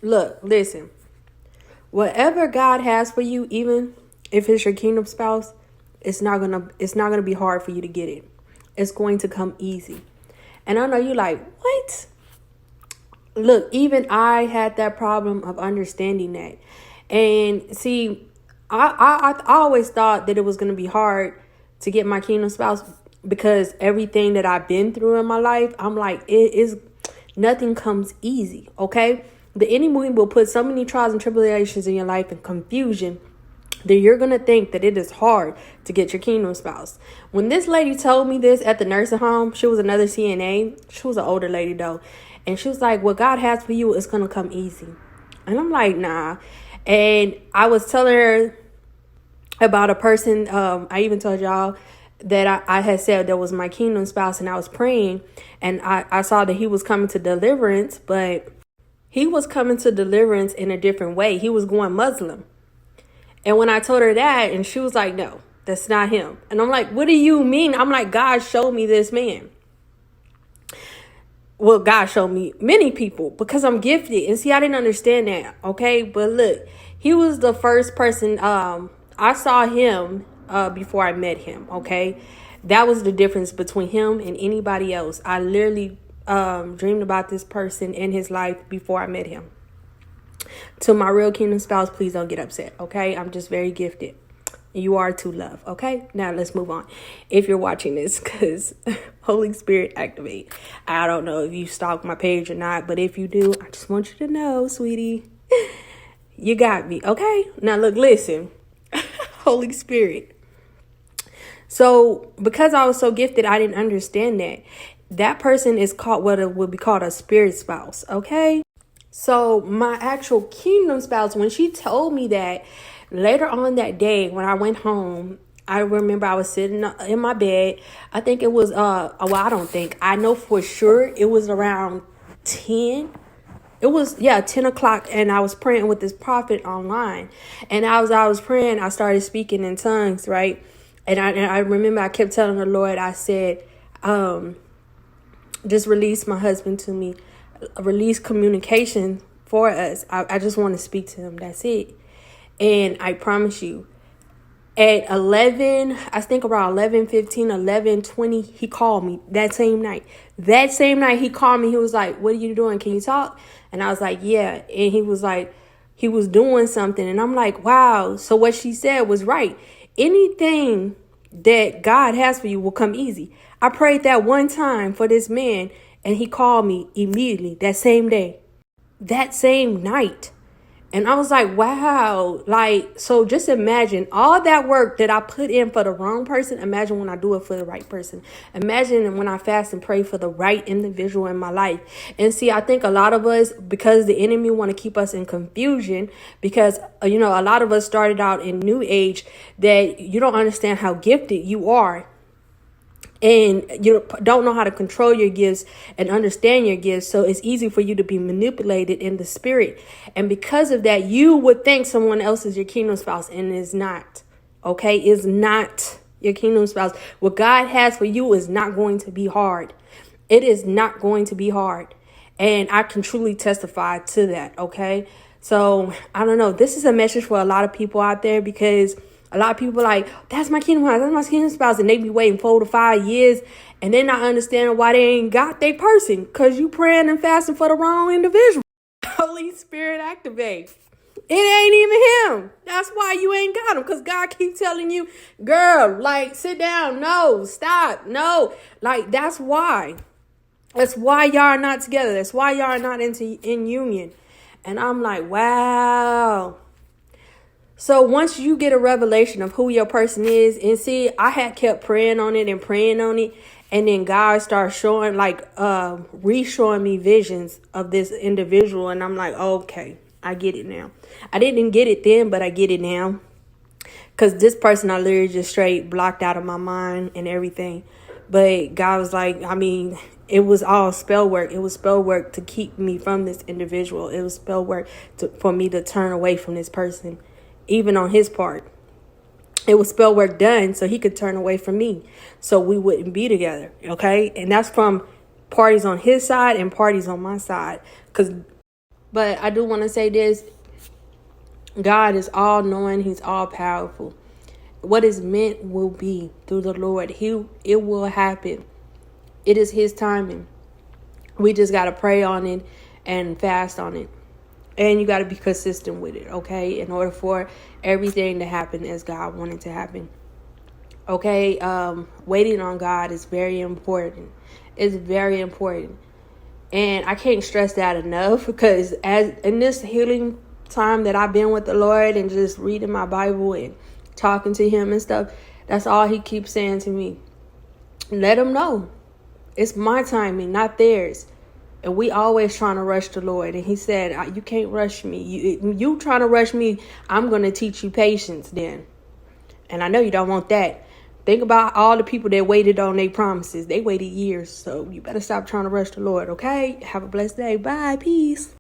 Look, listen. Whatever God has for you, even if it's your kingdom spouse, it's not gonna be hard for you to get it. It's going to come easy. And I know you like, what? Look, even I had that problem of understanding that. And see, I always thought that it was gonna be hard to get my kingdom spouse because everything that I've been through in my life, I'm like, it is nothing comes easy, okay? The enemy will put so many trials and tribulations in your life and confusion that you're going to think that it is hard to get your kingdom spouse. When this lady told me this at the nursing home, she was another CNA. She was an older lady though. And she was like, what God has for you is going to come easy. And I'm like, nah. And I was telling her about a person. I even told y'all that I had said that was my kingdom spouse, and I was praying, and I saw that he was coming to deliverance, but he was coming to deliverance in a different way. He was going Muslim. And when I told her that, and she was like, no, that's not him. And I'm like, what do you mean? I'm like, God showed me this man. Well, God showed me many people because I'm gifted. And see, I didn't understand that. Okay. But look, he was the first person. I saw him before I met him. Okay. That was the difference between him and anybody else. I literally dreamed about this person in his life before I met him. To my real kingdom spouse, please don't get upset, okay? I'm just very gifted. You are to love, okay? Now let's move on. If you're watching this, because Holy Spirit activate. I don't know if you stalk my page or not, but if you do, I just want you to know, sweetie, you got me, okay? Now look, listen. Holy Spirit. So because I was so gifted, I didn't understand that. That person is called what would be called a spirit spouse, okay? So my actual kingdom spouse, when she told me that later on that day when I went home, I remember I was sitting in my bed. I think it was, I know for sure it was around 10. It was, 10 o'clock. And I was praying with this prophet online. And as I was praying, I started speaking in tongues, right? And I remember I kept telling the Lord, I said, just release my husband to me. Release communication for us. I just want to speak to him. That's it. And I promise you, at 11, I think around 11:15, 11:20, he called me that same night. That same night he called me. He was like, what are you doing? Can you talk? And I was like, yeah. And he was like, he was doing something. And I'm like, wow. So what she said was right. Anything that God has for you will come easy. I prayed that one time for this man, and he called me immediately that same day, that same night. And I was like, wow. Like, so just imagine all that work that I put in for the wrong person. Imagine when I do it for the right person. Imagine when I fast and pray for the right individual in my life. And see, I think a lot of us, because the enemy want to keep us in confusion, because, a lot of us started out in New Age, that you don't understand how gifted you are. And you don't know how to control your gifts and understand your gifts. So it's easy for you to be manipulated in the spirit. And because of that, you would think someone else is your kingdom spouse, and it's not. Okay? It's not your kingdom spouse. What God has for you is not going to be hard. It is not going to be hard. And I can truly testify to that. Okay? So I don't know. This is a message for a lot of people out there, because a lot of people are like, that's my kingdom spouse, that's my kingdom spouse. And they be waiting 4 to 5 years, and they're not understanding why they ain't got their person, because you praying and fasting for the wrong individual. Holy Spirit activate. It ain't even him. That's why you ain't got him, because God keeps telling you, girl, like, sit down. No, stop. No. Like, that's why. That's why y'all are not together. That's why y'all are not in union. And I'm like, wow. So once you get a revelation of who your person is, and see, I had kept praying on it, and then God started showing, re-showing me visions of this individual, and I'm like, okay, I get it now. I didn't get it then, but I get it now, because this person I literally just straight blocked out of my mind and everything. But God was like, it was all spell work. It was spell work to keep me from this individual. It was spell work for me to turn away from this person. Even on his part, it was spell work done so he could turn away from me, so we wouldn't be together. Okay. And that's from parties on his side and parties on my side. Because But I do want to say this. God is all knowing. He's all powerful. What is meant will be through the Lord. It will happen. It is his timing. We just got to pray on it and fast on it. And you got to be consistent with it, okay? In order for everything to happen as God wanted to happen. Okay, waiting on God is very important. It's very important. And I can't stress that enough, because as in this healing time that I've been with the Lord and just reading my Bible and talking to him and stuff, that's all he keeps saying to me. Let him know. It's my timing, not theirs. And we always trying to rush the Lord. And he said, you can't rush me. You trying to rush me, I'm going to teach you patience then. And I know you don't want that. Think about all the people that waited on their promises. They waited years. So you better stop trying to rush the Lord, okay? Have a blessed day. Bye. Peace.